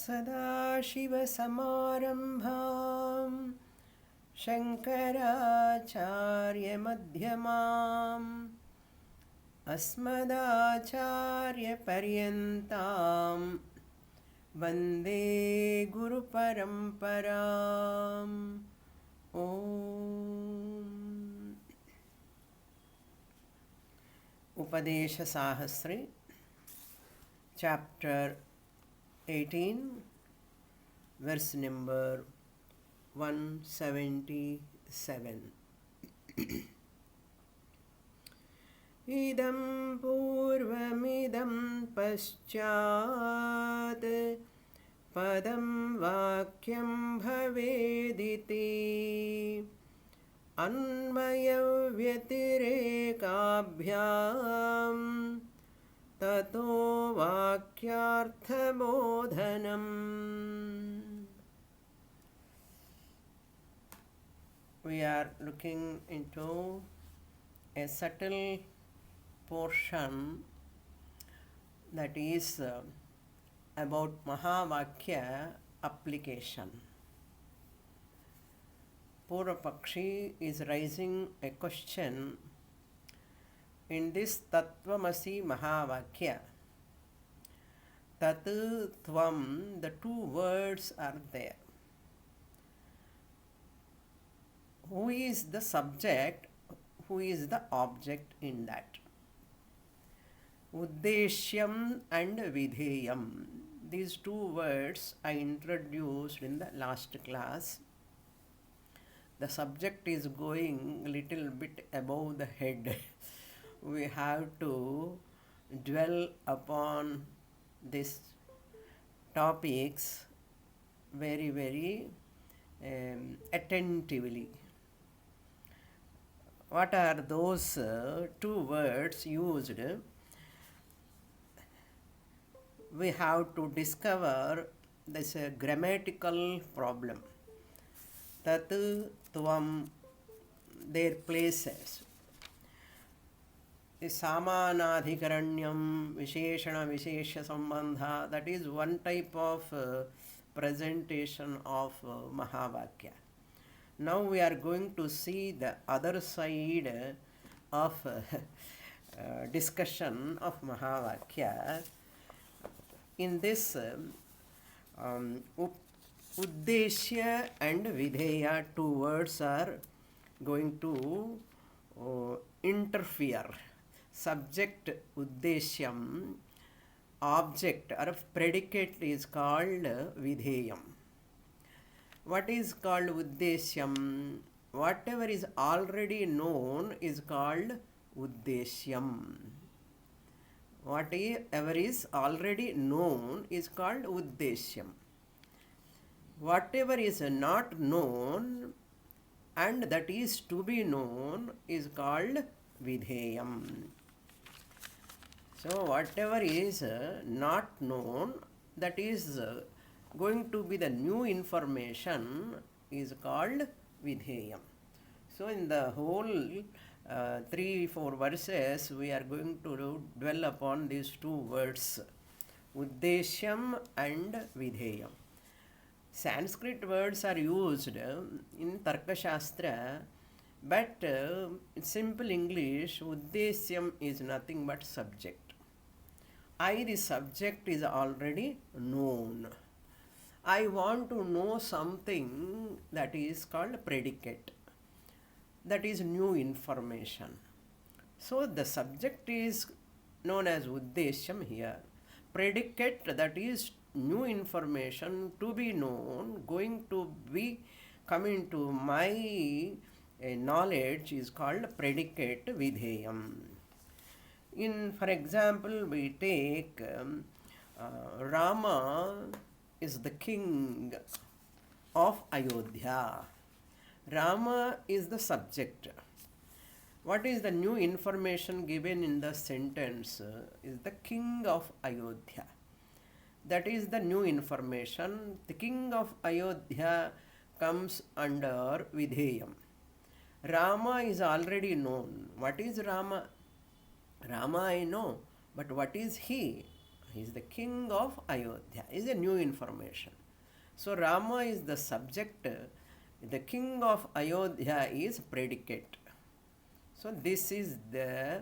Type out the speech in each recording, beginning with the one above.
सदाशिवसमारम्भां शङ्कराचार्यमध्यमाम् अस्मदाचार्यपर्यन्तां वन्दे गुरुपरम्पराम् ॐ Upadesa Sahasri, chapter 18, verse number 177. Idam purvamidam paschat padam vakyam bhavediti अन्वयव्यतिरेकाभ्यां ततो वाक्यार्थबोधनम्. We are looking into a subtle portion that is about Mahavakya application. Purvapakshi is raising a question in this Tattvamasi Mahavakya. Tat, Tvam, the two words are there. Who is the subject? Who is the object in that? Uddeshyam and Vidheyam. These two words I introduced in the last class. The subject is going a little bit above the head. We have to dwell upon these topics very, very attentively. What are those two words used? We have to discover this grammatical problem. Tat, Tvam, their places. Samanadhikaranyam, Visheshana, Vishesha Sambandha, that is one type of presentation of Mahavakya. Now we are going to see the other side of discussion of Mahavakya. In this Uddeshya and Vidheya, two words are going to interfere. Subject Uddeshyam, object or predicate is called Vidheyam. What is called Uddeshyam? Whatever is already known is called Uddeshyam. Whatever is already known is called Uddeshyam. Whatever is not known and that is to be known is called Vidheyam. So whatever is not known, that is going to be the new information, is called Vidheyam. So in the whole 3-4 verses we are going to dwell upon these two words, Uddeshyam and Vidheyam. Sanskrit words are used in Tarka Shastra, but in simple English, Uddeshyam is nothing but subject. The subject is already known. I want to know something, that is called predicate. That is new information. So the subject is known as Uddeshyam here. Predicate, that is new information to be known, going to be coming to my knowledge, is called predicate Vidheyam. For example, we take Rama is the king of Ayodhya. Rama is the subject. What is the new information given in the sentence? Is the king of Ayodhya. That is the new information. The king of Ayodhya comes under Vidheyam. Rama is already known. What is Rama? Rama I know, but what is he? He is the king of Ayodhya. Is a new information. So Rama is the subject, the king of Ayodhya is predicate. So this is the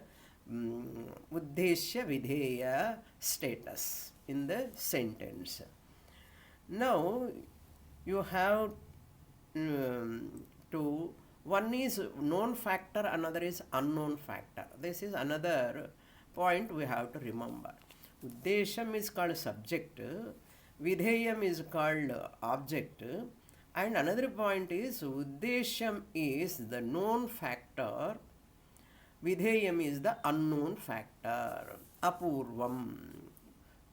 Uddeshya Videya status in the sentence. Now you have to, one is known factor, another is unknown factor. This is another point we have to remember. Uddesham is called subject, Vidheyam is called object, and another point is Uddesham is the known factor, Vidheyam is the unknown factor. Apurvam,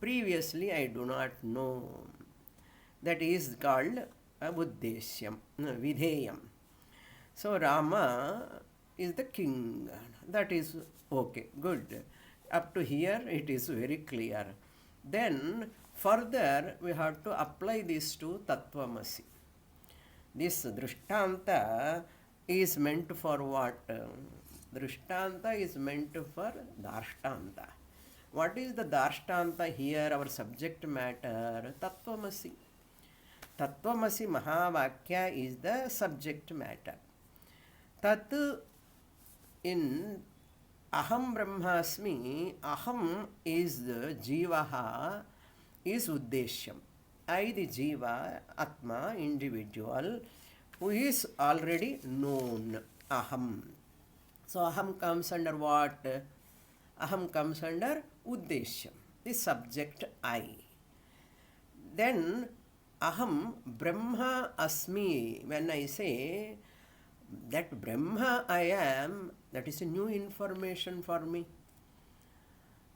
previously I do not know. That is called Uddeshyam, Vidheyam. So Rama is the king. That is okay, good. Up to here it is very clear. Then further we have to apply this to Tattvamasi. This Drishtanta is meant for what? Drishtanta is meant for Darshtanta. What is the Darshtanta here? Our subject matter, Tattvamasi. Tattvamasi Mahavakya is the subject matter. Tat in Aham Brahmasmi, Aham is the Jivaha, is Uddeshyam. I, the Jiva, Atma, individual, who is already known, Aham. So Aham comes under what? Aham comes under Uddeshyam, the subject I. Then Aham Brahma Asmi, when I say that Brahma I am, that is a new information for me.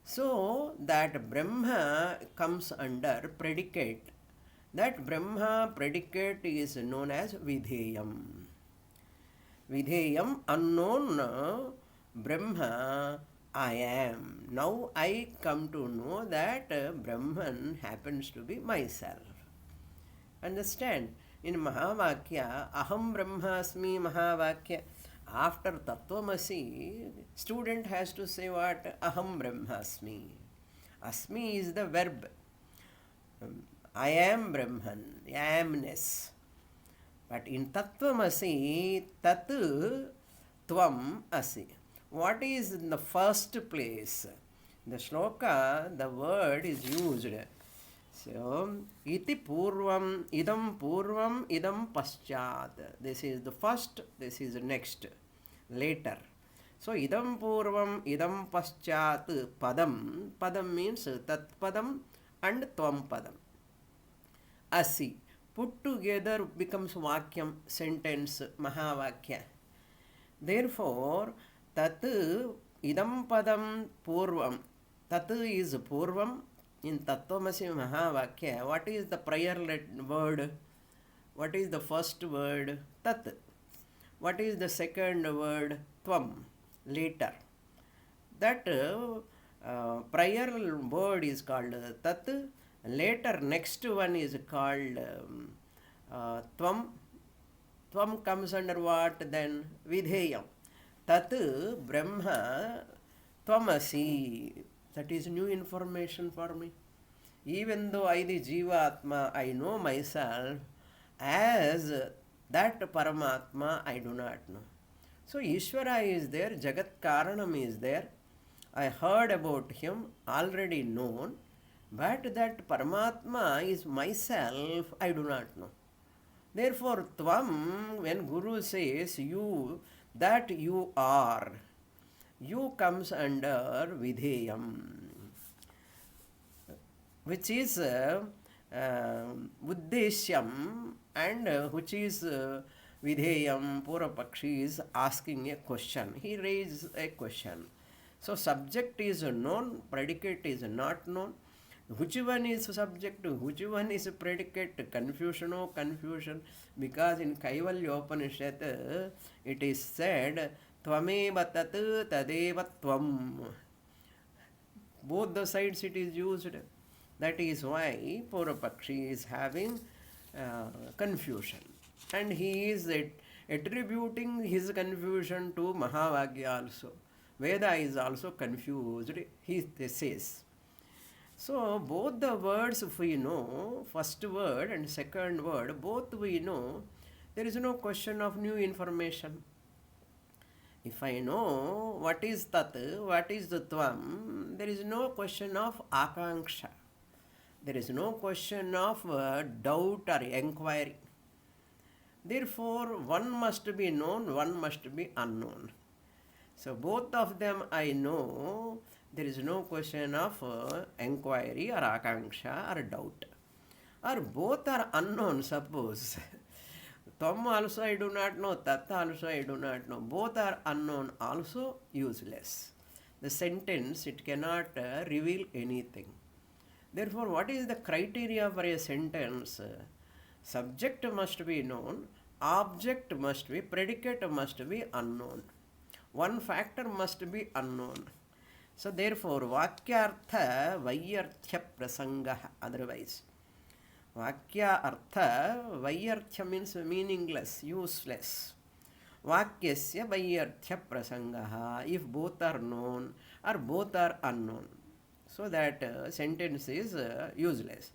So that Brahma comes under predicate. That Brahma predicate is known as Vidheyam. Vidheyam, unknown Brahma I am. Now I come to know that Brahman happens to be myself. Understand? In Mahavakya, Aham Brahmasmi Mahavakya. After Tattvamasi, student has to say what? Aham Brahmasmi. Asmi is the verb. I am Brahman, I amness. But in Tattvamasi, Tat Tvam Asi. What is in the first place? The shloka, the word is used. So, iti purvam, idam paschat. This is the first, this is the next, later. So, idam purvam, idam paschat, padam. Padam means tat padam and tvam padam. Asi. Put together becomes vakyam, sentence, mahavakya. Therefore, tat idam padam purvam. Tat is purvam. In Tattvamasi Mahavakya, what is the prior word? What is the first word? Tat. What is the second word? Tvam. Later. That prior word is called Tat. Later, next one is called Tvam. Tvam comes under what then? Vidheyam. Tat Brahma Tvamasi. That is new information for me. Even though I, the Jiva Atma, I know myself, as that Paramatma, I do not know. So Ishvara is there, Jagat Karanam is there. I heard about him, already known, but that Paramatma is myself, I do not know. Therefore, Tvam, when Guru says you, that you are, you comes under Vidheyam, which is Uddeshyam, and which is Vidheyam. Purapakshi is asking a question. He raised a question. So subject is known, predicate is not known. Which one is subject, which one is predicate? Confusion, oh confusion. Because in Kaivalya Upanishad it is said, Tvameva tat tadeva tvam. Both the sides it is used. That is why Purapakshi is having confusion. And he is attributing his confusion to Mahavakya also. Veda is also confused, he says. So both the words if we know, first word and second word, both we know, there is no question of new information. If I know what is tat, what is the tvam, there is no question of akanksha. There is no question of doubt or inquiry. Therefore, one must be known, one must be unknown. So both of them I know, there is no question of inquiry or akanksha or doubt. Or both are unknown, suppose. Tvam also I do not know, tat also I do not know. Both are unknown, also useless. The sentence, it cannot reveal anything. Therefore, what is the criteria for a sentence? Subject must be known, object must be, predicate must be unknown. One factor must be unknown. So therefore, vakyartha vaiyarthya prasanga, otherwise. Vakya artha, vaiyarthya means meaningless, useless. Vakyasya vaiyarthya prasanga, if both are known or both are unknown. So that sentence is useless.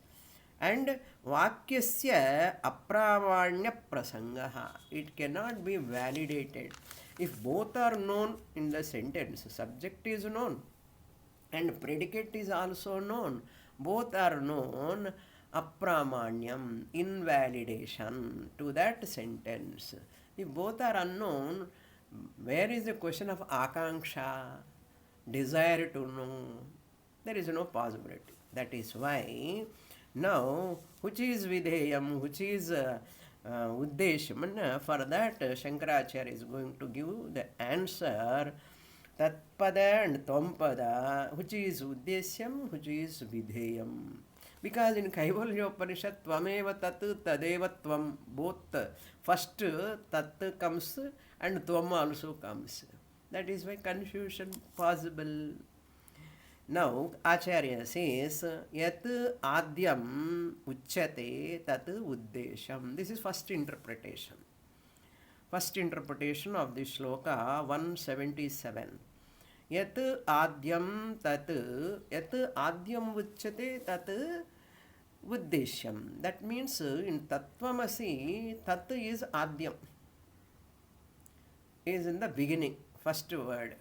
And vakyasya apramanya prasanga, it cannot be validated. If both are known in the sentence, subject is known and predicate is also known, both are known, apramanyam, invalidation to that sentence. If both are unknown, where is the question of akanksha, desire to know? There is no possibility. That is why now, which is vidheyam, which is uddesham, and for that Shankaracharya is going to give the answer tatpada and thampada, which is uddeshyam, which is vidheyam. Because in Kaivalya Upanishad, tvameva tat tadeva tvam, both first tat comes and tvam also comes. That is why confusion possible. Now, Acharya says, Yat adyam uchyate tat uddesham. This is first interpretation. First interpretation of this shloka 177. Yat adyam tat, yat adyam uchyate tat uddeshyam. That means in Tattvamasi, tat is adyam, is in the beginning, first word.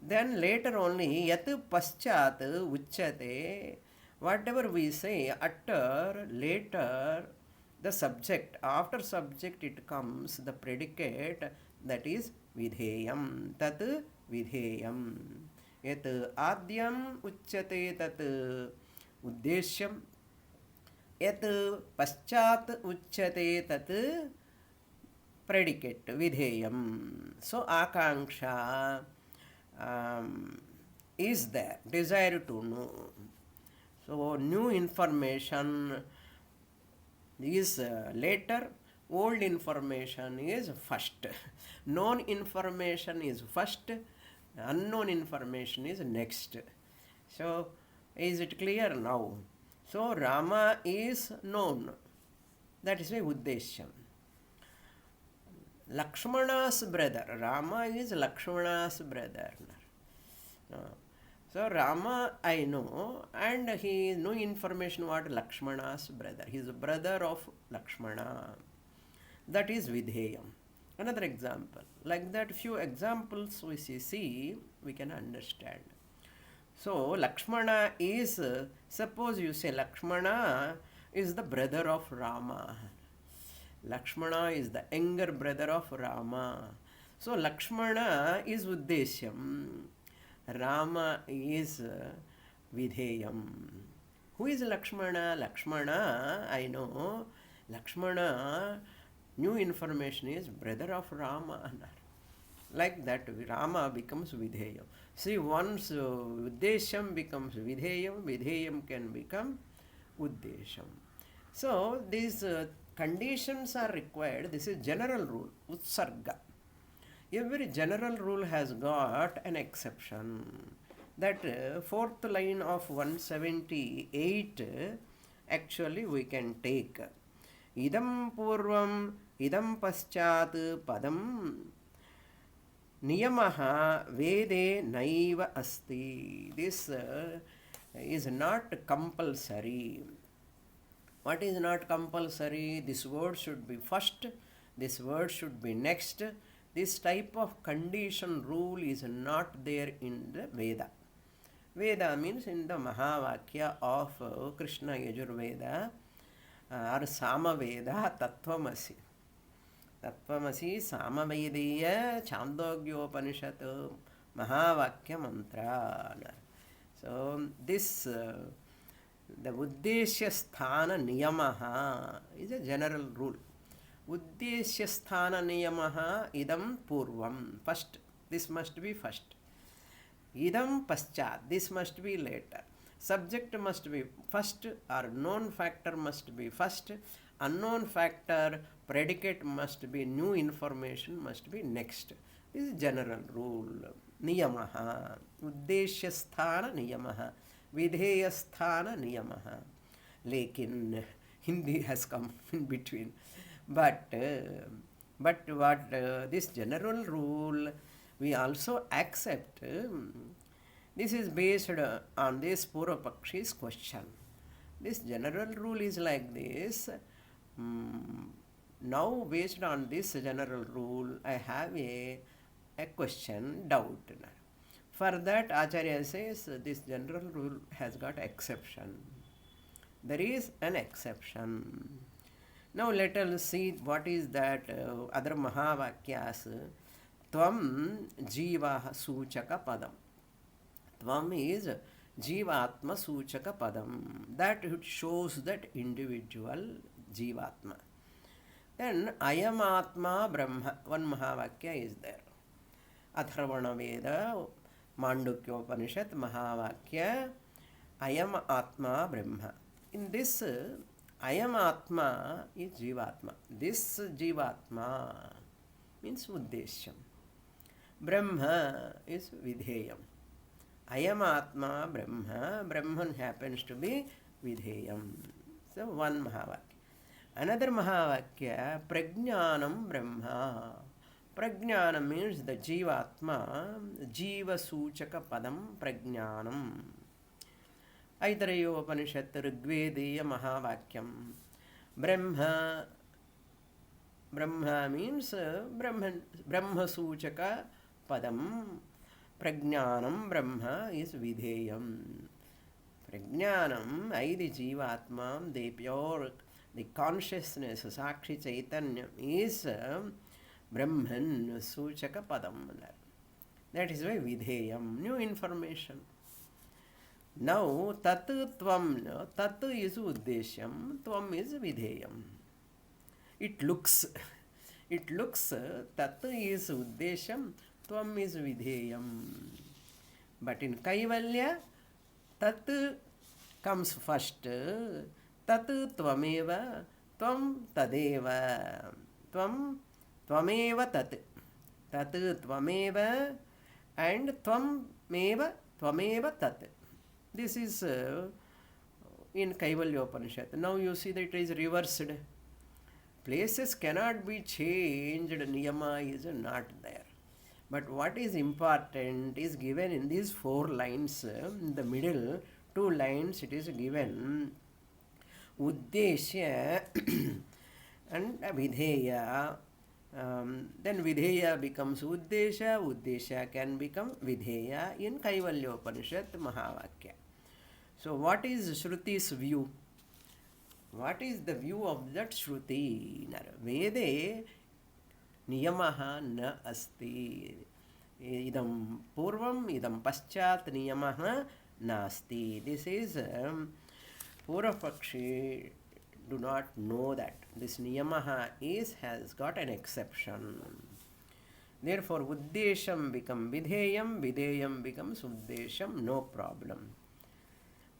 Then later only yat paschat uchyate, whatever we say, utter, later the subject, after subject it comes the predicate, that is vidheyam, tat vidheyam. Yat adyam uchyate tat uddeshyam, yat paschat uchyate tat predicate, vidheyam. So akanksha is there, desire to know. So new information is later, old information is first. Known information is first, unknown information is next. So is it clear now? So Rama is known, that is why uddeshyam. Lakshmana's brother, Rama is Lakshmana's brother. So Rama I know, and he no information what Lakshmana's brother. He is a brother of Lakshmana. That is vidheyam. Another example. Like that, few examples we see, we can understand. So Lakshmana is, suppose you say Lakshmana is the brother of Rama. Lakshmana is the younger brother of Rama. So Lakshmana is uddeshyam. Rama is vidheyam. Who is Lakshmana? Lakshmana, I know. Lakshmana, new information is brother of Rama. Like that, Rama becomes vidheyam. See, once uddeshyam becomes vidheyam, vidheyam can become uddeshyam. So these conditions are required. This is general rule, utsarga. Every general rule has got an exception. That fourth line of 178 actually we can take. Idam purvam, idam paschat padam niyamaha vede naiva asti. This is not compulsory. What is not compulsory? This word should be first, this word should be next. This type of condition rule is not there in the Veda. Veda means in the Mahavakya of Krishna Yajurveda or Samaveda Tattvamasi. Tattvamasi Samavedeya Chandogyopanishad Mahavakya Mantra. So this the Uddeshya Sthana Niyamaha is a general rule. Uddeshya Sthana Niyamaha idam purvam. First, this must be first. Idam paschat, this must be later. Subject must be first, or known factor must be first. Unknown factor, predicate must be, new information must be next. This is general rule. Niyamaha. Uddeshya Sthana Niyamaha. Vidheya Sthana Niyamaha. Lekin Hindi has come in between. But what this general rule we also accept. This is based on this Purva Pakshi's question. This general rule is like this. Now based on this general rule, I have a question, doubt. For that, Acharya says this general rule has got exception. There is an exception. Now let us see what is that other Mahavakyas. Tvam Jiva Suchaka Padam. Tvam is Jivatma Suchaka Padam. That it shows that individual Jivatma. Then Ayam Atma Brahma. One Mahavakya is there. Atharvana Veda, Mandukya Upanishad, Mahavakya, Ayam Atma Brahma. In this, Ayam Atma is Jivatma. This Jivatma means Uddeshyam. Brahma is Vidheyam. Ayam Atma Brahma. Brahman happens to be Vidheyam. So one Mahavakya. Another Mahavakya, Prajnanam Brahma. Prajnanam means the Jivatma, Jiva Suchaka Padam Prajnanam. Aitareya Upanishad Rigvedeya Mahavakyam. Brahma. Brahma means Brahma Suchaka Padam. Prajnanam Brahma is Vidheyam. Prajnanam, I the Jivatma, the pure, the consciousness, Sakshi Chaitanya is Brahman Suchaka Padam. That is why Vidheyam, new information. Now, Tat Tvam, Tat is Uddeshyam, Tvam is Vidheyam. It looks, Tat is Uddeshyam, Tvam is Vidheyam. But in Kaivalya, Tat comes first. Tat Tvameva, Tvam Tadeva. Tvam Tvameva Tat. Tat Tvameva and Tvameva Tat. This is in Kaivalya Upanishad. Now you see that it is reversed. Places cannot be changed, Niyama is not there. But what is important is given in these 4 lines. In the middle 2 lines it is given Uddeshya and Vidheya. Then Vidheya becomes Uddesha, Uddesha can become Vidheya in Kaivalya Upanishad Mahavakya. So what is Shruti's view? What is the view of that Shruti? Vede Niyamaha na asti. Idam purvam, idam paschat niyamaha nasti. This is Purva Pakshi do not know that. This Niyamaha has got an exception. Therefore, Uddesham becomes Vidheyam, Vidheyam becomes Uddesham, no problem.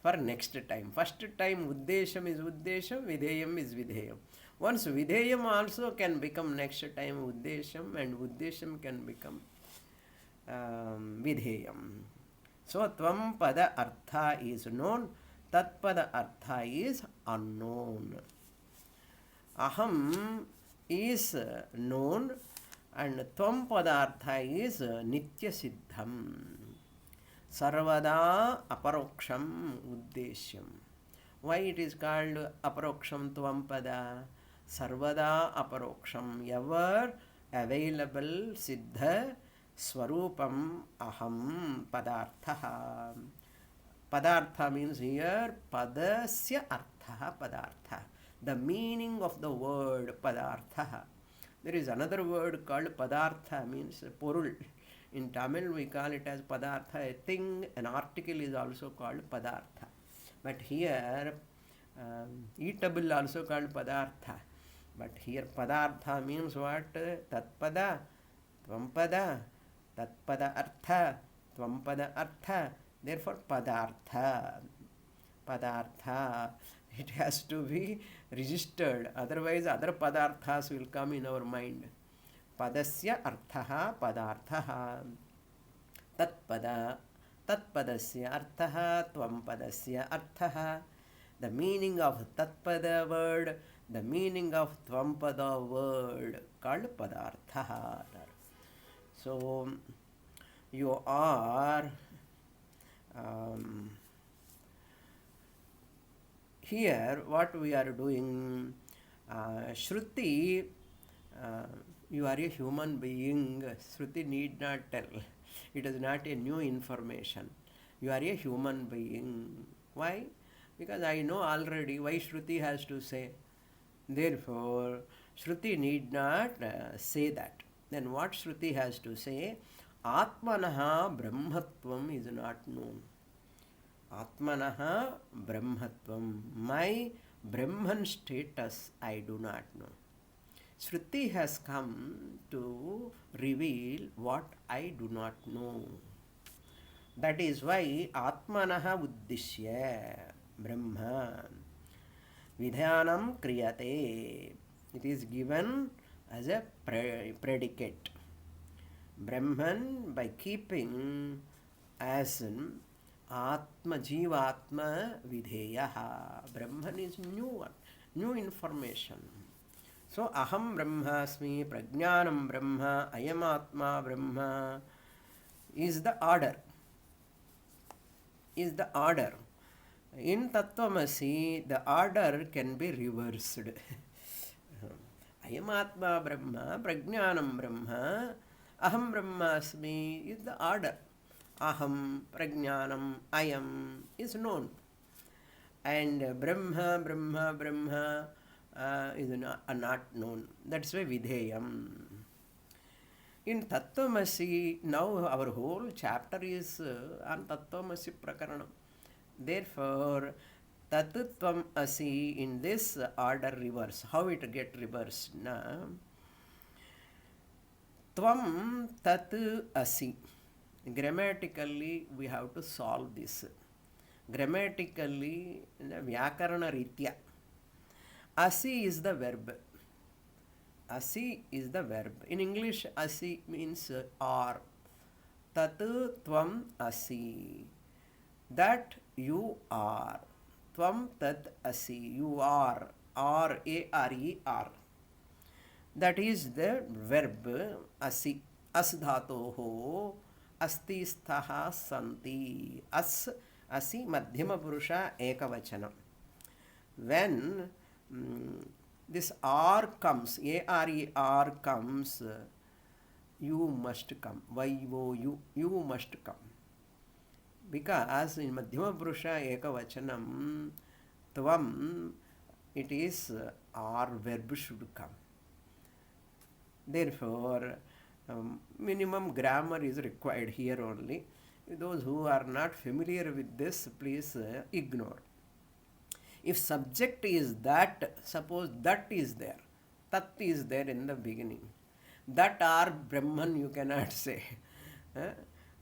For next time. First time Uddesham is Uddesham, Vidheyam is Vidheyam. Once Vidheyam also can become next time Uddesham, and Uddesham can become Vidheyam. So Tvam Pada Artha is known, Tat Pada Artha is unknown. Aham is known and Tvam Padartha is Nitya Siddham. Sarvada aparoksham uddeshyam. Why it is called aparoksham tvampada? Sarvada aparoksham, ever available siddha swarupam aham padartha. Padartha means here padasya artha padartha. The meaning of the word padartha. There is another word called padartha, means porul. In Tamil we call it as padartha. A thing, an article is also called padartha. But here eatable also called padartha. But here padartha means what? Tatpada, tvampada, tatpada artha, tvampada artha. Therefore padartha. Padartha. It has to be registered. Otherwise other padarthas will come in our mind. Padasya arthaha padarthaha. Tatpada. Tatpadasya arthaha tvampadasya arthaha. The meaning of tatpada word, the meaning of tvampada word called padarthaha. So you are here what we are doing, Shruti, you are a human being. Shruti need not tell. It is not a new information. You are a human being. Why? Because I know already why Shruti has to say. Therefore, Shruti need not say that. Then what Shruti has to say? Atmanaha brahmatvam is not known. Atmanaha brahmatvam. My Brahman status I do not know. Shruti has come to reveal what I do not know. That is why Atmanaha uddishya Brahma Vidhanam kriyate. It is given as a predicate. Brahman, by keeping as an Atma Jivatma Vidheyaha. Brahman is new information. So Aham Brahmasmi, Prajnanam Brahma, Ayam Atma Brahma is the order. Is the order. In Tattvamasi, the order can be reversed. Ayam Atma Brahma, Prajnanam Brahma, Aham Brahmasmi is the order. Aham, Prajnanam, Ayam is known. And Brahma is not known. That's why Vidheyam. In Tattvamasi, now our whole chapter is on Tattvamasi Prakaranam. Therefore, Tatutvam Asi in this order reverse. How it get reversed? Na? Tvam Tat Asi. Grammatically, we have to solve this. Grammatically, Vyakarana Ritya. Asi is the verb. Asi is the verb. In English, Asi means are. Tatu Tvam Asi. That you are. Tvam Tat Asi. You are. Are. A-R-E are. That is the verb Asi. As dhatoho. Asti sthaha santi. As. Asi madhyama purusha ekavachanam. When this R comes, A-R-E-R comes, you must come. Y-O-U, you must come. Because in Madhyama Purusha Ekavachanam, Tvam, it is R verb should come. Therefore, minimum grammar is required here only. Those who are not familiar with this, please ignore. If subject is that, suppose that is there, tat is there in the beginning. That or Brahman you cannot say.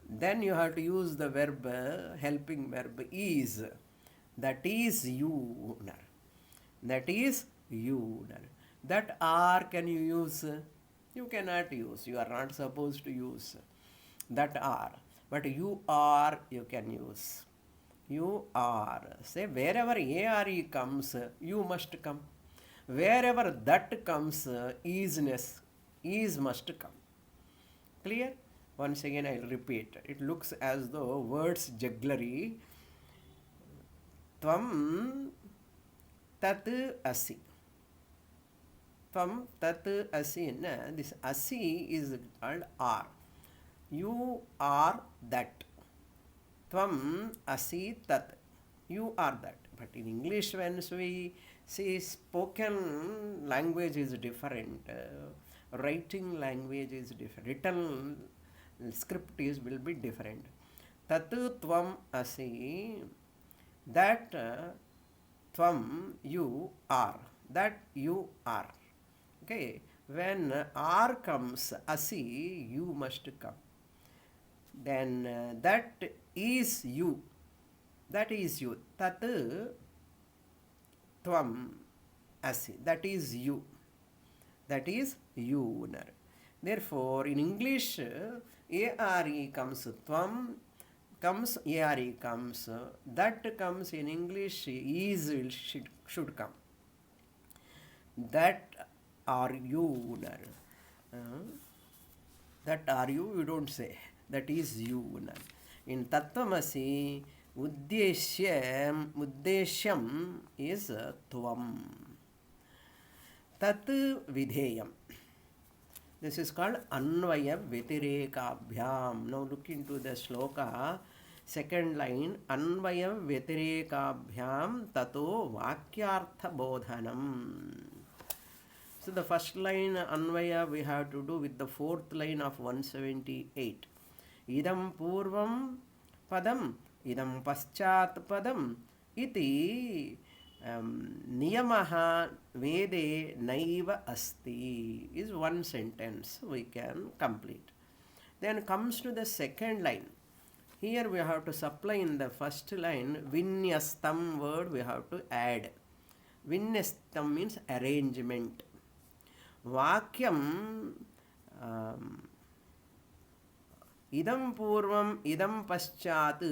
Then you have to use the verb, helping verb is. That is you. That is you. That are can you use? You cannot use. You are not supposed to use that are. But you are, you can use. You are. Say wherever A-R-E comes, you must come. Wherever that comes, isness, is must come. Clear? Once again I will repeat. It looks as though words jugglery. Tvam tat asi. Tvam tat asi. This asi is called are. You are that. Tvam asi tat. You are that. But in English, when we see spoken language is different, writing language is different, written script will be different. Tat tvam asi, that tvam you are, that you are. Okay, when are comes, asi you must come. Then that is you. That is you. Tat tvam asi. That is you. That is you. Therefore, in English, are comes tvam, comes are comes. That comes in English is should come. That are you. That are you don't say. That is you. In Tattvamasi, Uddeshyam is Tvam. Tat Vidheyam. This is called Anvaya Vyatireka-bhyam. Now look into the sloka. Second line. Anvaya Vyatireka-bhyam tato Vakyartha Bodhanam. So the first line Anvaya we have to do with the fourth line of 178. Idam purvam padam, idam paschat padam, iti niyamaha vede naiva asti is one sentence we can complete. Then comes to the second line. Here we have to supply in the first line vinyastam word we have to add. Vinyastam means arrangement. Vakyam idam purvam idam paschat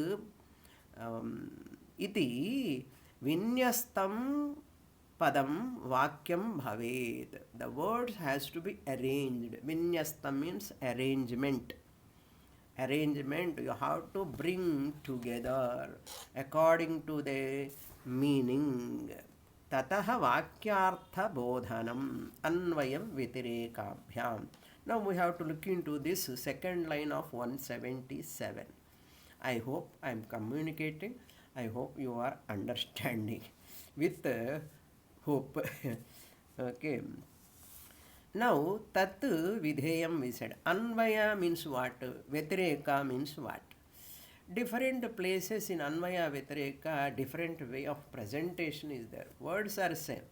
iti vinyastam padam vakyam bhaved. The words has to be arranged. Vinyastam means arrangement. Arrangement you have to bring together according to the meaning. Tataha vakyartha bodhanam anvayam vyatireka-bhyam. Now we have to look into this second line of 177. I hope I am communicating. I hope you are understanding with hope. Okay. Now tat vidheyam we said. Anvaya means what? Vyatireka means what? Different places in Anvaya Vyatireka, different way of presentation is there. Words are same.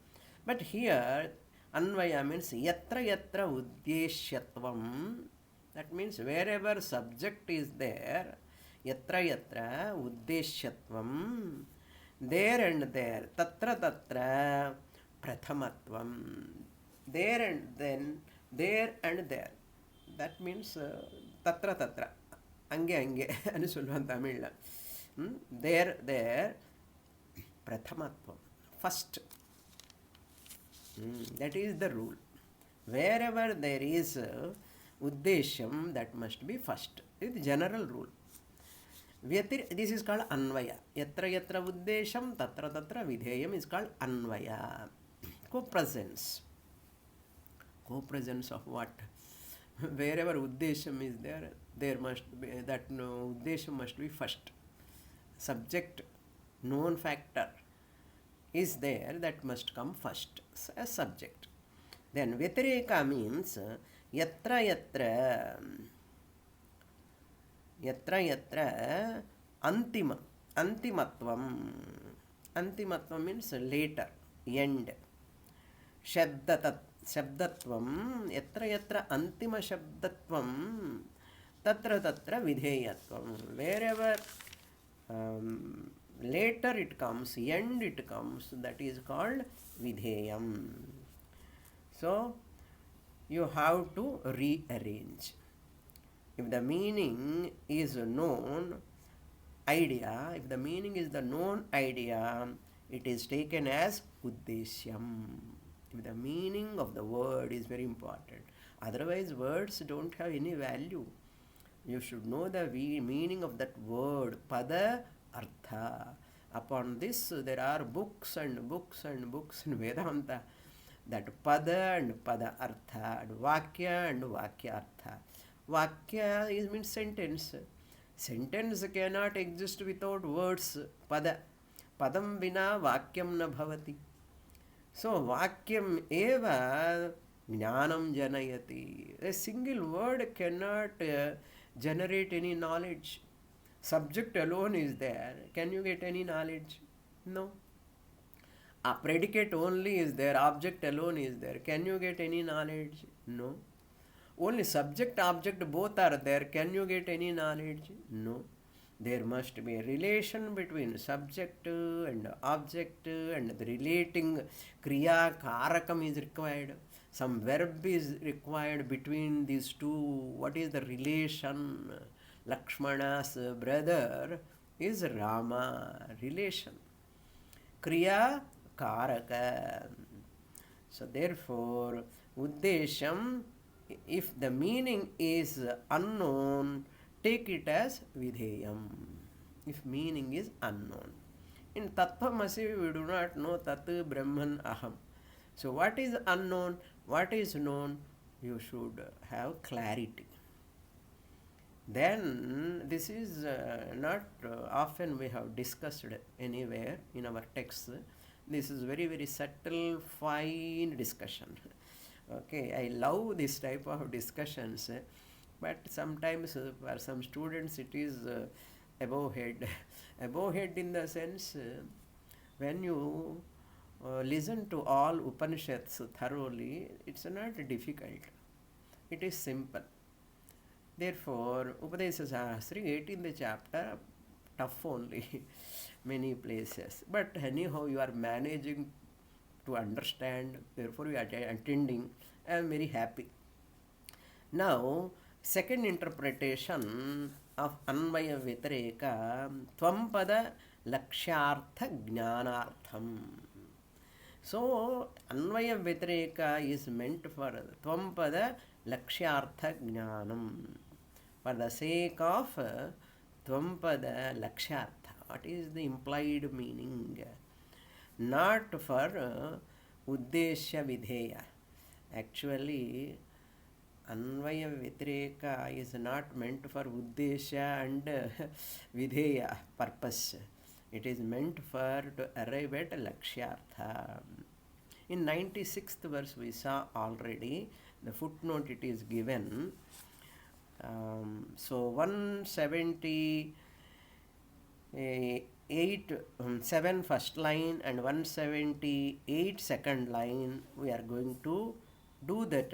But here Anvaya means yatra yatra uddeshyatvam. That means wherever subject is there, yatra yatra uddeshyatvam, there and there, tatra tatra prathamatvam, there and then, there and there. That means tatra tatra, ange ange anu solluvan Tamil. There prathamatvam, first. That is the rule. Wherever there is uddeshyam, that must be first. It is the general rule. This is called anvaya. Yatra yatra uddeshyam, tatra tatra vidheyam is called anvaya. Co-presence. Co-presence of what? Wherever uddeshyam is there, there must be that uddeshyam must be first. Subject, known factor is there, that must come first as subject. Then Vyatireka means yatra yatra antimatvam. Antimatvam means later, end. Shabdatvam, yatra yatra antima shabdatvam, tatra tatra vidheyatvam. Wherever later it comes, end it comes, that is called vidheyam. So you have to rearrange. If the meaning is a known idea, if the meaning is the known idea, it is taken as uddeshyam. If the meaning of the word is very important. Otherwise words don't have any value. You should know the meaning of that word, pada, artha. Upon this, there are books and books and books in Vedanta. That pada and pada artha, and vakya and vakya artha. Vakya is means sentence. Sentence cannot exist without words. Pada. Padam vina vakyam na bhavati. So vakyam eva jnanam janayati. A single word cannot generate any knowledge. Subject alone is there. Can you get any knowledge? No. A predicate only is there. Object alone is there. Can you get any knowledge? No. Only subject, object both are there. Can you get any knowledge? No. There must be a relation between subject and object, and the relating kriya karakam is required. Some verb is required between these two. What is the relation? Lakshmana's brother is Rama. Relation. Kriya karaka. So therefore, uddesham, if the meaning is unknown, take it as vidheyam. If meaning is unknown. In Tattvamasi, we do not know Tat Brahman Aham. So what is unknown? What is known? You should have clarity. Then this is not often we have discussed anywhere in our texts. This is very, very subtle, fine discussion. Okay, I love this type of discussions, but sometimes for some students it is above head. Above head in the sense, when you listen to all Upanishads thoroughly, it's not difficult. It is simple. Therefore, Upadesa Sahasri, 18th chapter, tough only, many places. But anyhow, you are managing to understand, therefore you are attending. I am very happy. Now, second interpretation of Anvaya Vitareka, Tvampada Lakshyartha Jnanartham. So, Anvaya Vitareka is meant for Tvampada Lakshyartha Jnanam. For the sake of Tvampada Lakshyartha. What is the implied meaning? Not for Uddeshya Vidheya. Actually, Anvaya Vitreka is not meant for Uddeshya and Vidheya purpose. It is meant for to arrive at Lakshyartha. In 96th verse we saw already, the footnote it is given. So 178 first line and 178 second line, we are going to do that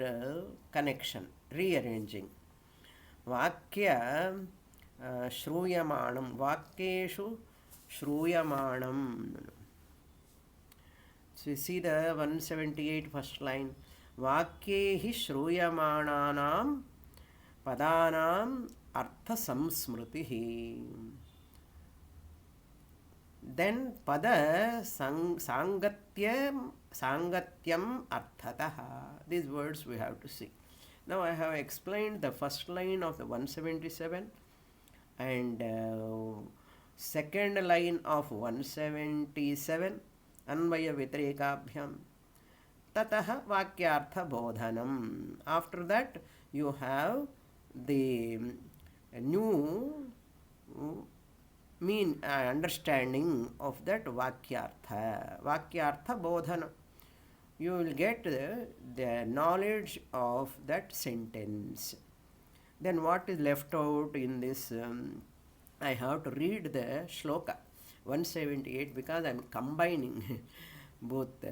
connection, rearranging. Vakya shruyamanam, vakyeshu shruyamanam. So you see the 178 first line. Vakyehi shruyamananam padanam artha samsmritihi. Then pada sangatyam arthataha. These words we have to see. Now I have explained the first line of the 177 and second line of 177. Anvaya Vitrekabhyam. Tataha Vakyartha Bodhanam. After that, you have the new understanding of that Vakyartha. Vakyartha Bodhana. You will get the knowledge of that sentence. Then what is left out in this? I have to read the shloka 178 because I am combining both.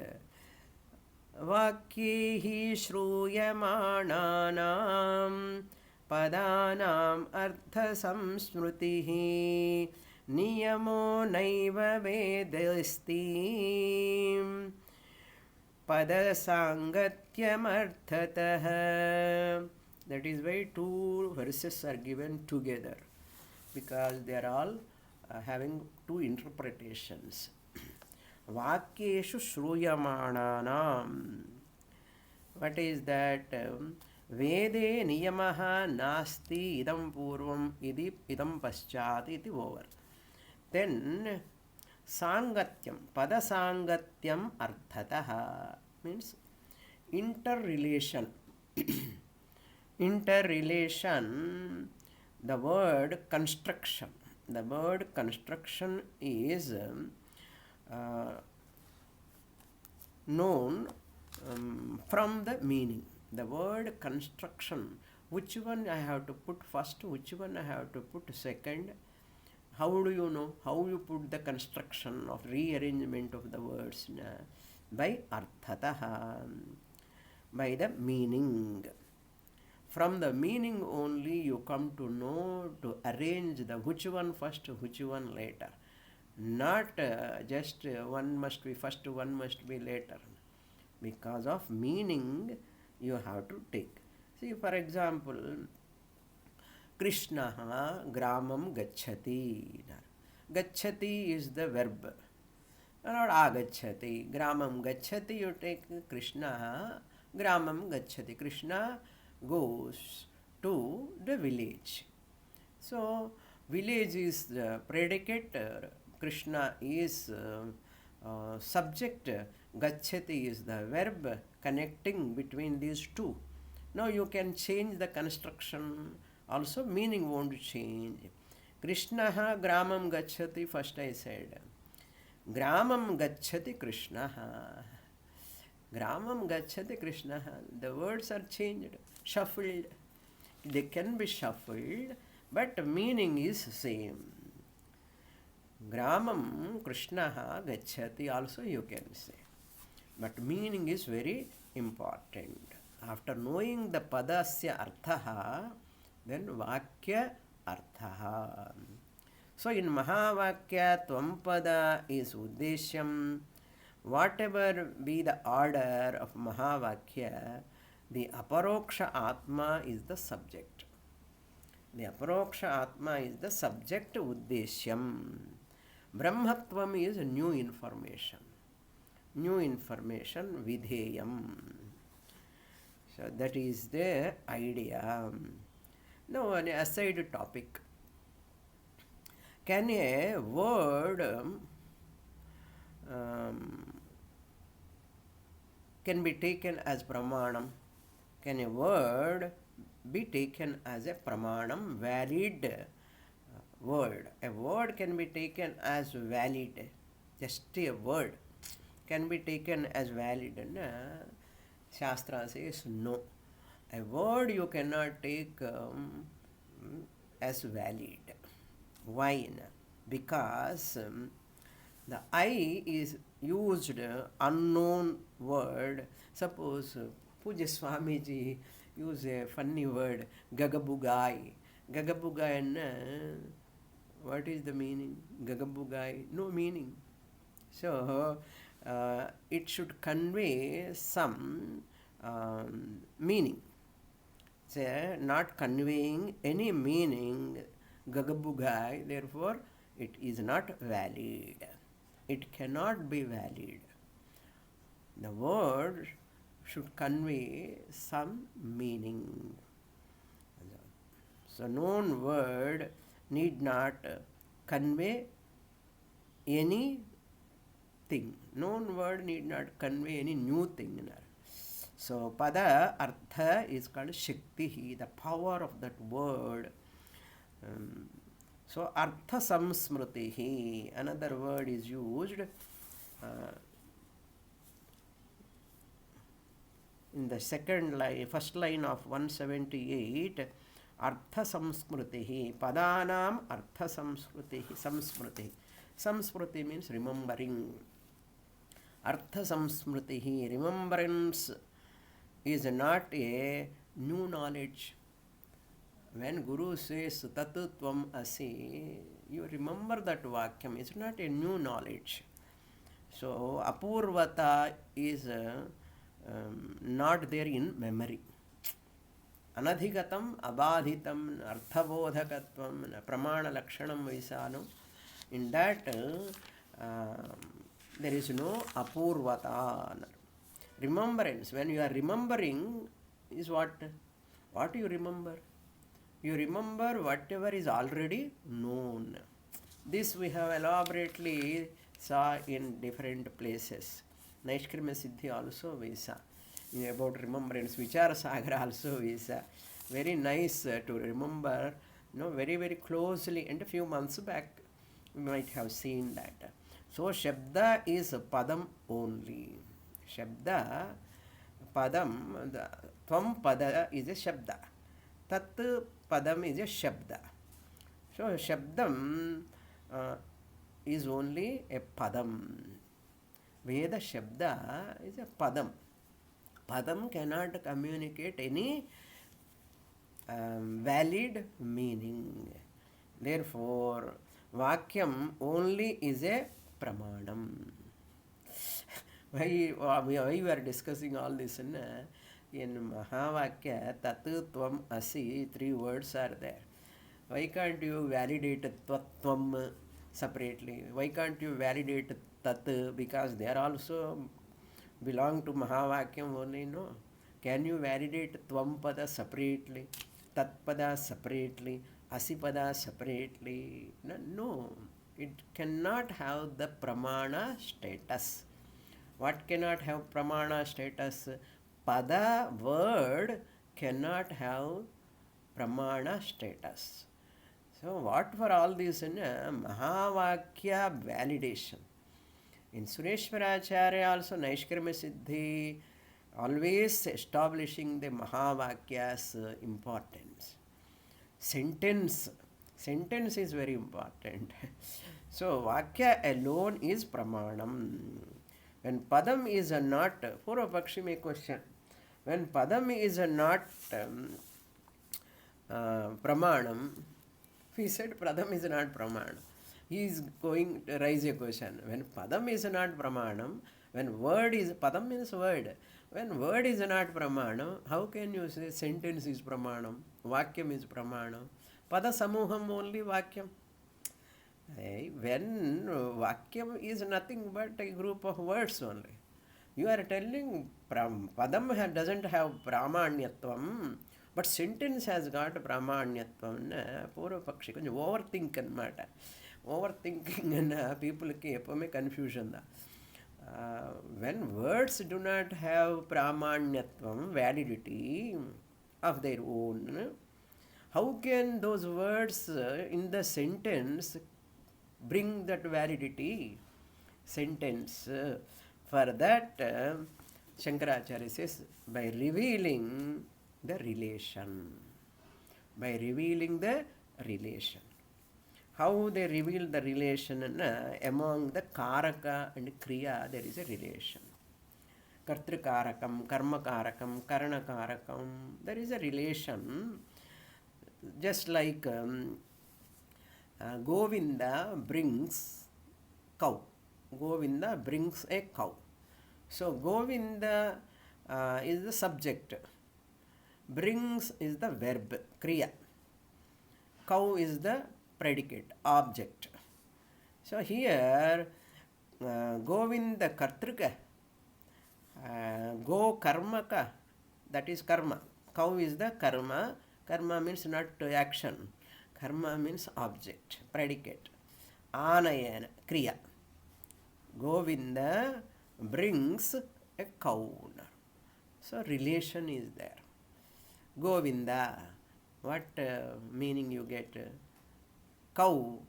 Vakyehi shruyamananam padanam artha samsmritihi niyamo naiva vedasti padasangatyam arthataha. That is why two verses are given together, because they are all having two interpretations. Vakyeshu shruyamananam. What is that? Vede niyamaha nasti idam purvam idam paschat iti over. Then sangatyam, pada sangatyam arthataha means interrelation. Interrelation, the word construction. The word construction is known from the meaning. The word construction, which one I have to put first, which one I have to put second. How do you know? How you put the construction of rearrangement of the words? By arthataha, by the meaning. From the meaning only you come to know to arrange the which one first, which one later. Not just one must be first, one must be later. Because of meaning you have to take. See, for example, Krishna gramam gacchati. Gacchati is the verb. Not agacchati. Gramam gacchati, you take Krishna gramam gacchati. Krishna goes to the village. So, village is the predicate, Krishna is subject, gacchati is the verb connecting between these two. Now you can change the construction, also meaning won't change. Krishna gramam gacchati, first I said. Gramam gacchati Krishna. Gramam gacchati Krishna. The words are changed, shuffled. They can be shuffled, but meaning is same. Gramam Krishna gacchati also you can say. But meaning is very important. After knowing the padasya arthaha, then vakya arthaha. So in Mahavakya, Tvampada is Uddeshyam. Whatever be the order of Mahavakya, the Aparoksha Atma is the subject. The Aparoksha Atma is the subject Uddeshyam. Brahmatvam is new information. New information, Vidheyam. So that is the idea. Now an aside topic. Can a word can be taken as pramanam? Can a word be taken as a pramanam, valid word? A word can be taken as valid. Just a word can be taken as valid. Shastra says no. A word you cannot take as valid. Why? Because the I is used unknown word. Suppose Puja Swamiji use a funny word, gagabugai. Gagabugai, what is the meaning? Gagabugai, no meaning. So it should convey some meaning. So not conveying any meaning, gagabugai, therefore it is not valid. It cannot be valid. The word should convey some meaning. So known word need not convey any thing. Known word need not convey any new thing. So pada artha is called shakti, the power of that word. So artha samsmritihi, another word is used in the second line, first line of 178. Artha samsmritihi, padanam artha samsmritihi. Samsmriti means remembering. Artha samsmritihi, remembrance is not a new knowledge. When Guru says Tatu Tvam Asi, you remember that Vakyam. It's not a new knowledge. So Apurvata is not there in memory. Anadhigatam, Abadhitam, Arthabodhakatvam, Pramana Lakshanam Vaisanam. In that there is no Apurvata. Remembrance. When you are remembering is what? What you remember? You remember whatever is already known. This we have elaborately saw in different places. Naishkirma Siddhi also we saw. About remembrance, Vichara Sagar also we saw. Very nice to remember, very, very closely. And a few months back, we might have seen that. So, Shabda is Padam only. Shabda, Padam, the Tvam Pada is a Shabda. Tat Padam is a Shabda. So, Shabdam is only a Padam. Veda Shabda is a Padam. Padam cannot communicate any valid meaning. Therefore, Vakyam only is a Pramanam. Why we were discussing all this in Mahavakya, Tatu Tvam Asi, 3 words are there. Why can't you validate Tvam separately? Why can't you validate Tat? Because they are also belong to Mahavakyam only, no? Can you validate Tvam Pada separately, Tat Pada separately, Asipada separately? No, it cannot have the Pramana status. What cannot have Pramana status? Pada word cannot have Pramana status. So, what for all this in Mahavakya validation? In Sureshwaracharya also Naishkarma Siddhi always establishing the Mahavakya's importance. Sentence is very important. So, Vakya alone is Pramanam. When Padam is not, Purvapakshi may question, when Padam is not Pramanam, he said Padam is not Pramanam. He is going to raise a question. When Padam is not Pramanam, when word is, Padam means word. When word is not Pramanam, how can you say sentence is Pramanam, Vakyam is Pramanam? Pada Samuham only Vakyam. When Vakyam is nothing but a group of words only. You are telling Padam doesn't have Pramanyatvam, but sentence has got Pramanyatvam. Purvapakshi, overthink anamata. Overthinking and people ki confusion. When words do not have Pramanyatvam, validity of their own, how can those words in the sentence bring that validity? Sentence. For that, Shankaracharya says, by revealing the relation. By revealing the relation. How they reveal the relation among the Karaka and Kriya, there is a relation. Kartrikarakam, Karmakarakam, Karanakarakam, there is a relation. Just like Govinda brings cow. Govinda brings a cow. So Govinda is the subject. Brings is the verb, Kriya. Cow is the predicate, object. So here Govinda Kartrika, Go Karmaka, that is karma. Cow is the karma. Karma means not action. Karma means object, predicate. Anayana, Kriya. Govinda brings a cow. So relation is there. Govinda, what meaning you get? Cow,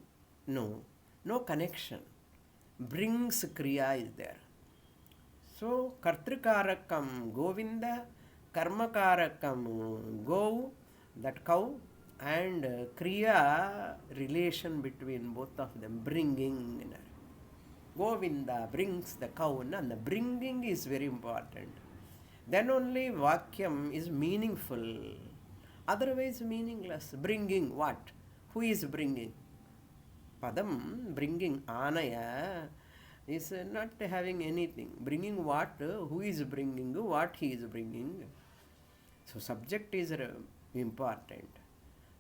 no connection. Brings Kriya is there. So Kartrikarakam Govinda, Karmakarakam Go, that cow, and Kriya, relation between both of them, bringing. Govinda brings the cow, and the bringing is very important. Then only Vakyam is meaningful. Otherwise meaningless. Bringing what? Who is bringing? Padam, bringing Anaya, is not having anything. Bringing what? Who is bringing? What he is bringing? So subject is important.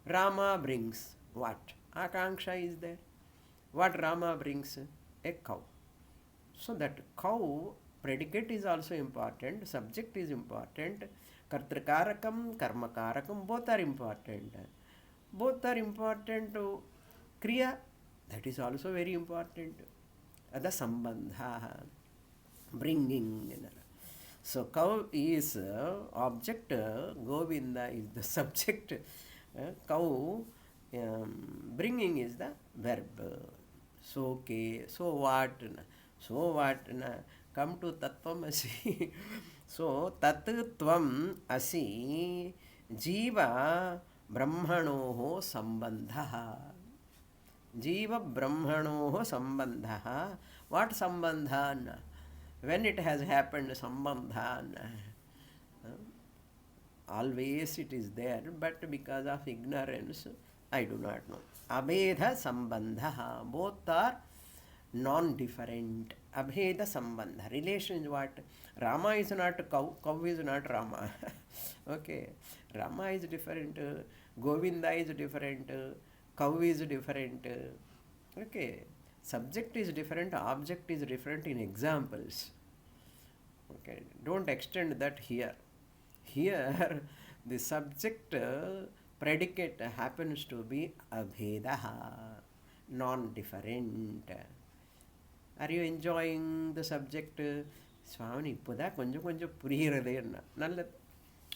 Rama brings what? Akanksha is there. What Rama brings? A cow. So that cow predicate is also important, subject is important, kartrikarakam, karmakarakam, both are important. Both are important to kriya, that is also very important. The sambandha, bringing. So cow is object, Govinda is the subject, cow bringing is the verb. So okay, so what? So what? Come to Tattvamasi. So Tat Tvam Asi Jiva Brahmanoho Sambandha. Jiva Brahmanoho Sambandha. What Sambandha? When it has happened, Sambandha. Always it is there, but because of ignorance, I do not know. Abheda Sambandha. Both are non-different. Abheda Sambandha. Relation is what? Rama is not cow, cow is not Rama. Okay. Rama is different, Govinda is different, cow is different. Okay. Subject is different, object is different in examples. Okay. Don't extend that here. Here, the subject predicate happens to be abhedaha, non-different. Are you enjoying the subject? Swamini, இப்போதான் கொஞ்சம் கொஞ்சம் புரிகிறது என்ன நல்லது,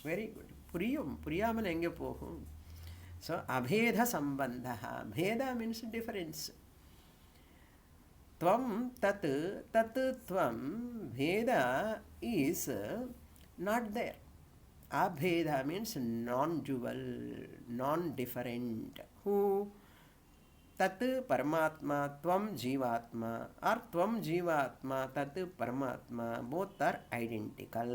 very good. புரியும், புரியாமல் எங்கே போகும்? ஸோ அபேத சம்பந்தா, பேதா மீன்ஸ் டிஃபரன்ஸ். त्वं तत् तत् त्वं भेदा is not there. Abheda means non-dual, non-different. Who? Tat Paramatma, Tvam Jivatma, or Tvam Jivatma, Tat Paramatma, both are identical.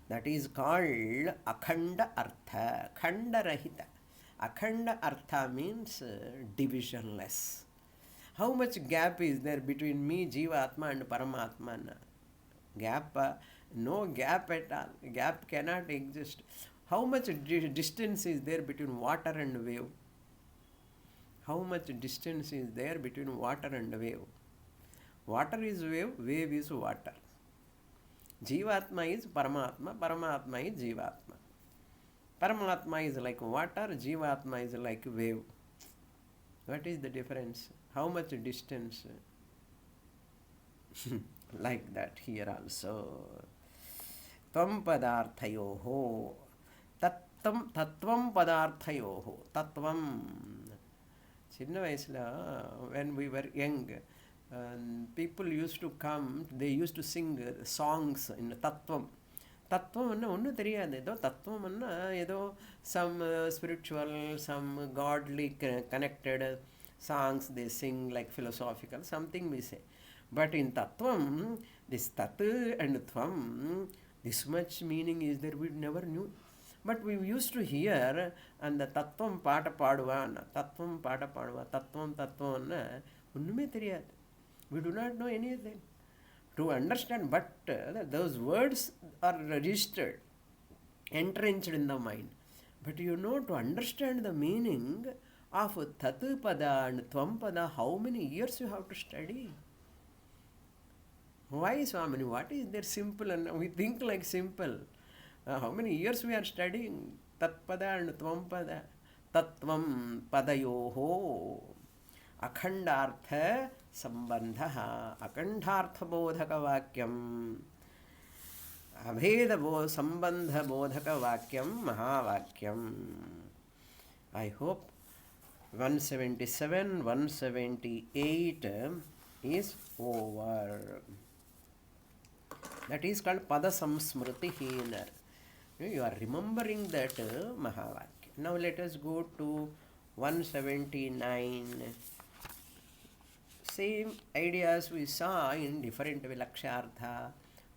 That is called Akhanda Artha, Khanda Rahita. Akhanda Artha means divisionless. How much gap is there between me, Jivatma, and Paramatma? Gap, no gap at all. Gap cannot exist. How much distance is there between water and wave? How much distance is there between water and wave? Water is wave, wave is water. Jivatma is Paramatma, Paramatma is Jivatma. Paramatma is like water, Jivatma is like wave. What is the difference? How much distance? Like that here also. Tvam padarthayoho. Tattvam padarthayoho. Tattvam. Chinna vayasula, when we were young, people used to come, they used to sing songs in Tattvam. Tattvam onnu theriyadu. Edo Tattvam anna edo some spiritual, some godly connected songs they sing, like philosophical, something we say. But in Tattvam, this Tat and Tvam, this much meaning is there, we never knew. But we used to hear, and the Tattvam Pata Paduva, Tattvam Pata Paduva, Tattvam Tattvam, unnume theriyadu. We do not know anything. To understand, but those words are registered, entrenched in the mind. But you know, to understand the meaning of Tat Pada and Tvam Pada, how many years you have to study? Why, Swamini? What is there simple? And we think like simple. How many years we are studying Tat Pada and Tvam Pada? Tattvam Padayoho Akhandartha Sambandha, Akhandartha Bodhaka Vakyam, Abheda Sambandha Bodhaka Vakyam, Mahavakyam. I hope 177, 178 is over. That is called Pada Samsmriti Hina. You are remembering that Mahavakya. Now let us go to 179. Same ideas we saw in different Vilakshartha,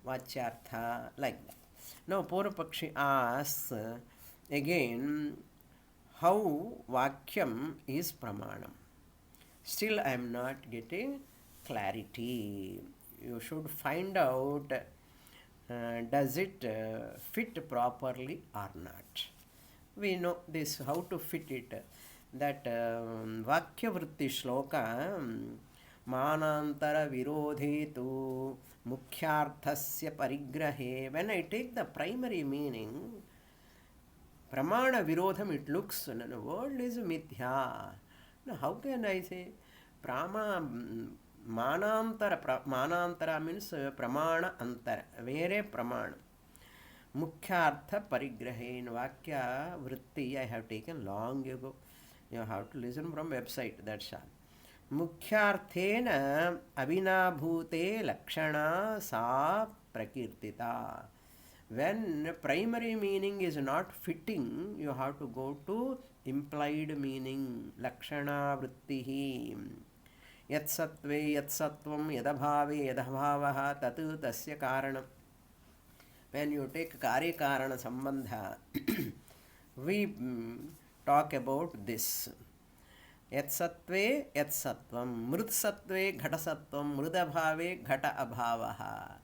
Vachyartha, like that. Now Purvapakshi asks again, how Vakyam is Pramanam. Still I am not getting clarity. You should find out, does it fit properly or not. We know this, how to fit it. That Vakya Vritti Shloka, manantara virodhe tu mukhyarthasya parigrahe. When I take the primary meaning, pramana virodham, it looks, the world is mithya. Now how can I say manantara means pramana antara, vere pramana. Mukhyartha parigrahe. In Vakya Vritti I have taken long ago. You have to listen from website, that's all. Mukhyarthena avinabhute lakshana sa prakirtita. When primary meaning is not fitting, you have to go to implied meaning, lakshana vrittihi. Yat sattve yat sattvam yadabhave yadabhavaha tatu tasya karanam. When you take karya karana sambandha, we talk about this. Yat sattve yat sattvam, mrut sattve ghata sattvam, mrudabhave ghata abhavaha.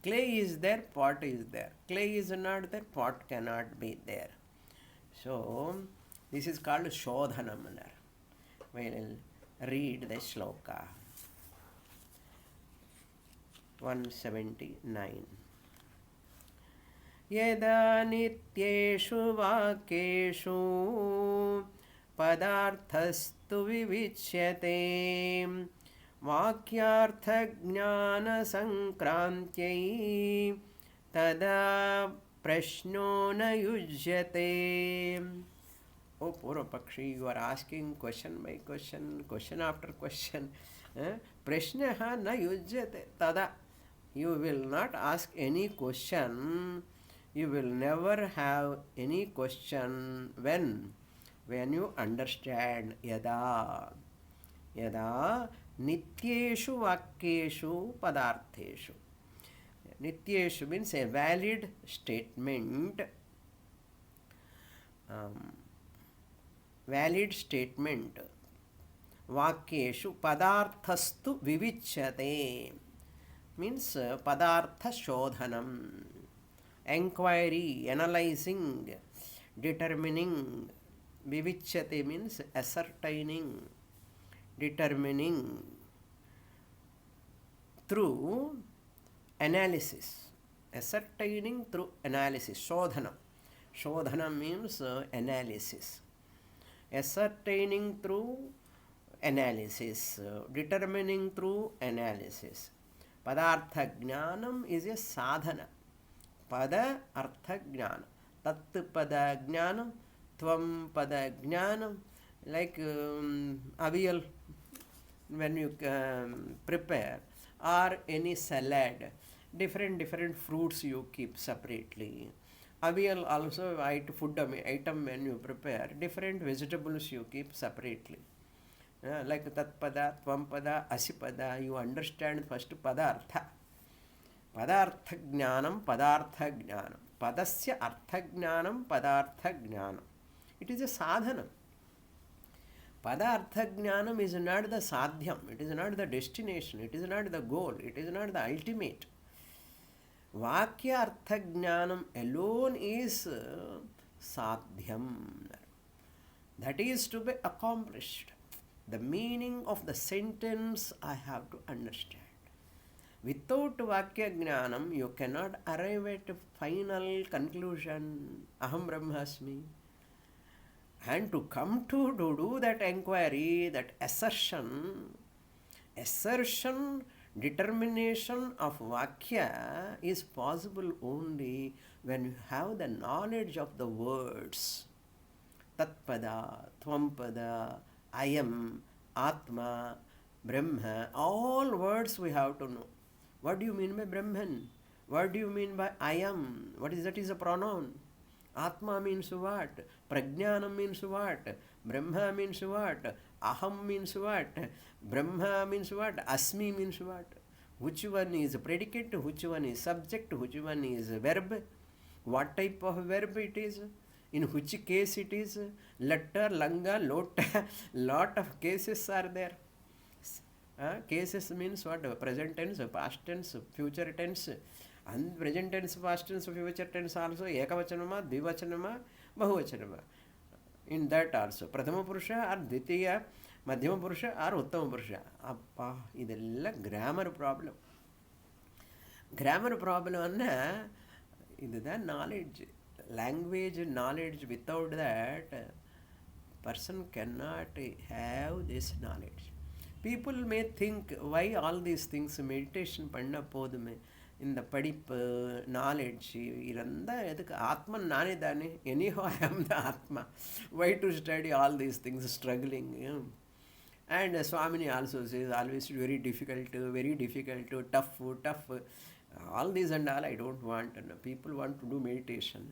Clay is there, pot is there. Clay is not there, pot cannot be there. So, this is called Shodhanam. We will read the shloka. 179. Yeda nityeshu vakyeshu padarthastu vivichyate vakyartha jnana sankrantyai tada prashno na yujyate. Oh, Purvapakshi, you are asking question by question, question after question. Prashnaha na yujyate tada. You will not ask any question. You will never have any question when you understand yada. Yada nityeshu vakyeshu padartheshu. Nityeshu means a valid statement. Valid statement. Vakyeshu padarthastu vivichyate means padartha shodhanam. Enquiry, analyzing, determining. Vivichyate means ascertaining, determining through analysis. Ascertaining through analysis. Shodhanam. Shodhanam means analysis. Ascertaining through analysis. Determining through analysis. Padartha jnanam is a sadhana. Pada artha jnana. Tat pada jnanam, tvam pada jnanam. Like avial, when you prepare, or any salad, different fruits you keep separately. Avial also food item when you prepare, different vegetables you keep separately. Like tat pada, tvam pada, asipada, you understand first padartha. Padartha jnanam, padartha jnanam. Padasya artha jnanam, padartha jnanam. It is a sadhana. Padartha jnanam is not the sadhyam, it is not the destination, it is not the goal, it is not the ultimate. Vakya artha jnanam alone is sadhyam. That is to be accomplished. The meaning of the sentence I have to understand. Without Vakya Jnanam, you cannot arrive at a final conclusion, Aham Brahmasmi. And to come to do that inquiry, that assertion, determination of Vakya is possible only when you have the knowledge of the words. Tatpada, Tvampada, Ayam, Atma, Brahma, all words we have to know. What do you mean by Brahman? What do you mean by Ayam? What is that? Is a pronoun. Atma means what? Prajnanam means what? Brahma means what? Aham means what? Brahma means what? Asmi means what? Which one is predicate? Which one is subject? Which one is verb? What type of verb it is? In which case it is? Latta, langa, lota, lot of cases are there. Cases means what? Present tense, past tense, future tense. And present tense, past tense, future tense also ekavachanama, dvivachanama, bahuvachanama. In that also, Prathama Purusha or Dvitiya ಮಧ್ಯಮ ಪುರುಷ R ಉತ್ತಮ ಪುರುಷ. ಅಪ್ಪ, ಇದೆಲ್ಲ grammar problem. Grammar ಪ್ರಾಬ್ಲಮನ್ನು இதுதான் knowledge. Language knowledge, without that person cannot have this knowledge. People may think, why all these things, meditation பண்ண போதுமே, இந்த படிப்பு நாலேஜ் இருந்தால் எதுக்கு? ஆத்மன் நானே தானே, anyhow I am the Atma. Why to study all these things, struggling? And Swamini also says, always very difficult, tough. All these and all I don't want. And people want to do meditation.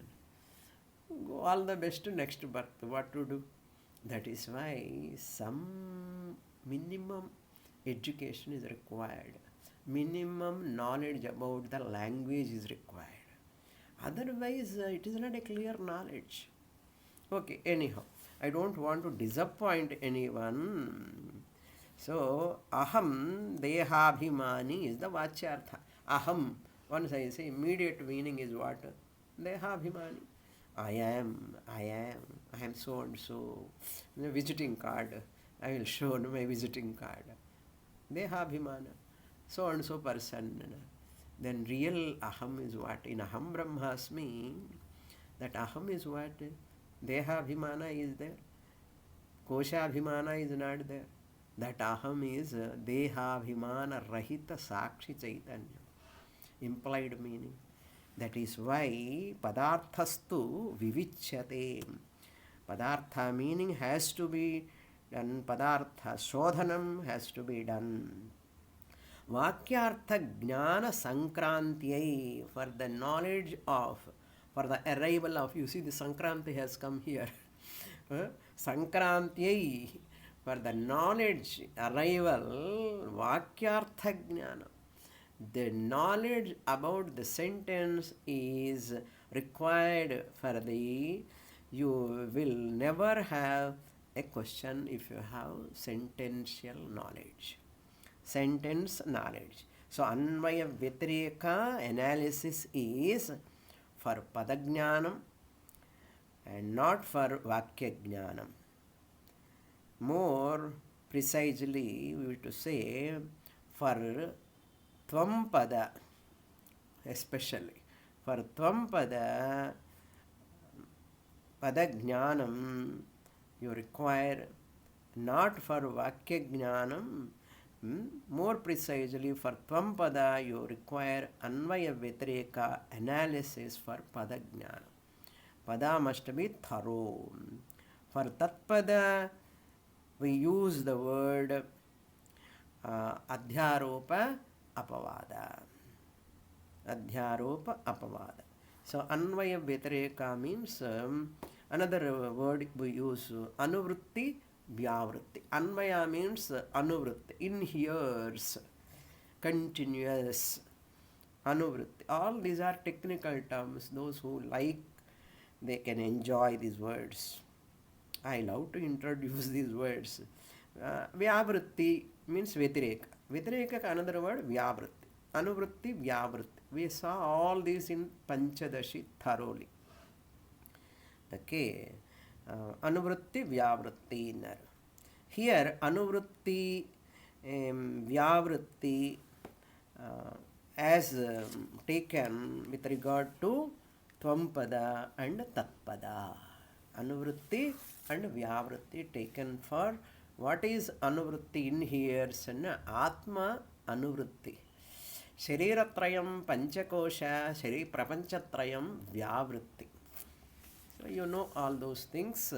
Go all the best next birth. What to do? That is why some minimum education is required. Minimum knowledge about the language is required. Otherwise, it is not a clear knowledge. Okay, anyhow, I don't want to disappoint anyone. So, aham dehabhimani is the vachyartha. Aham, once I say, immediate meaning is what? Dehabhimani. I am so and so. Visiting card, I will show my visiting card. Dehabhimana, so and so person. Then real aham is what? In aham brahmasmi, that aham is what? Dehabhimana is there. Koshabhimana is not there. That aham is dehabhimana rahita sakshi chaitanya. Implied meaning. That is why padarthastu vivichyate. Padartha meaning has to be done. Padartha shodhanam has to be done. Vakyartha jnana sankrantiyai, for the knowledge of, for the arrival of, you see the Sankranti has come here. Sankrantiyai, for the knowledge arrival, vakyartha jnana. The knowledge about the sentence is required for the, you will never have a question if you have sentential knowledge. Sentence knowledge. So, Anvaya Vyatireka analysis is for Padajnanam and not for Vakya Jnanam. More precisely, we will to say for Tvampada, especially for Tvampada Padajnanam, you require, not for Vakya Jnanam. More precisely, for Tvampada, you require Anvaya Vyatireka analysis for Padajnanam. Pada must be thorough. For Tatpada, we use the word Adhyaropa Apavada. Adhyaropa Apavada. So, Anvaya Vyatireka means another word we use, Anuvritti Vyavritti. Anvaya means Anuvritti, inheres, continuous. Anuvritti. All these are technical terms. Those who like, they can enjoy these words. I love to introduce these words. Vyavritti means Vyatireka. Vyatireka, another word, Vyavritti. Anuvritti, Vyavritti. We saw all these in Panchadashi thoroughly. Okay. Anuvritti, Vyavritti. Here, Anuvritti, Vyavritti as taken with regard to Tvampada and Tatpada. Anuvritti and Vyavritti taken for what is Anuvritti in here? Atma Anuvritti. Shariratrayam Panchakosha Shari Prapanchatrayam Vyavritti. So you know all those things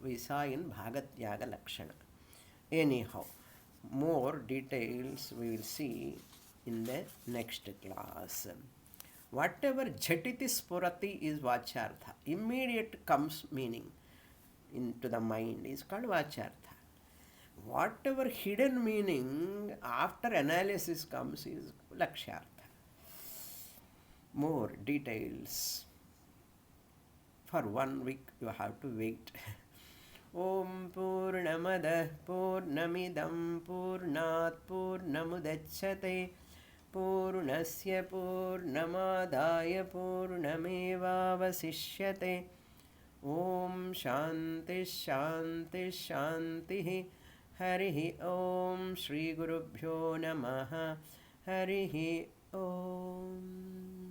we saw in Bhagatyaga Lakshana. Anyhow, more details we will see in the next class. Whatever jhatiti spurati is vachyartha. Immediate comes meaning into the mind is called vachyartha. Whatever hidden meaning after analysis comes is lakshyartha. More details. For 1 week you have to wait. Om Purnamada Purnamidam Purnat Purnamudachyate Purnasya Purnamadaya Purnamevavasishyate. Om Shanti Shanti Shanti. Harihi Om. Shri Gurubhyo Namaha. Harihi Om.